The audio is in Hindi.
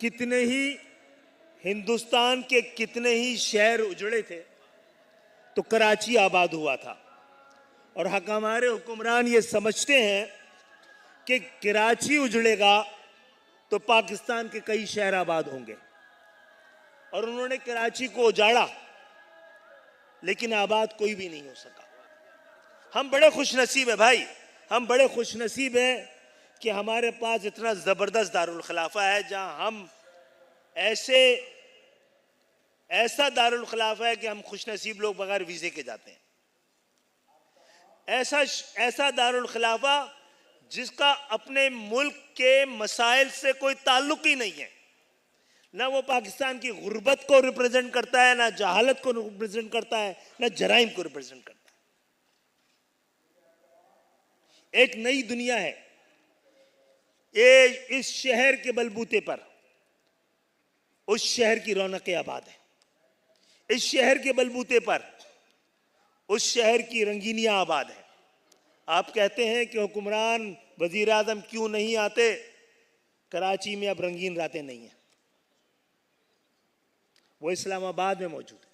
कितने ही हिंदुस्तान के कितने ही शहर उजड़े थे तो कराची आबाद हुआ था। और हमारे हुक्मरान ये समझते हैं कि कराची उजड़ेगा तो पाकिस्तान के कई शहर आबाद होंगे, और उन्होंने कराची को उजाड़ा, लेकिन आबाद कोई भी नहीं हो सका। हम बड़े खुशनसीब हैं भाई, हम बड़े खुशनसीब हैं कि हमारे पास इतना ज़बरदस्त दारुल खिलाफा है, जहां हम ऐसा दारुल खिलाफा है कि हम खुशनसीब लोग बगैर वीज़े के जाते हैं। ऐसा दारुल खिलाफा जिसका अपने मुल्क के मसाइल से कोई ताल्लुक ही नहीं है। ना वो पाकिस्तान की गुर्बत को रिप्रेजेंट करता है, ना जहालत को रिप्रेजेंट करता है, ना जराइम को रिप्रेजेंट करता है। एक नई दुनिया है। ये इस शहर के बलबूते पर उस शहर की रौनकें आबाद है। इस शहर के बलबूते पर उस शहर की रंगीनियां आबाद है। आप कहते हैं कि हुक्मरान वजीर आजम क्यों नहीं आते? कराची में अब रंगीन रातें नहीं है, वो इस्लामाबाद में मौजूद है।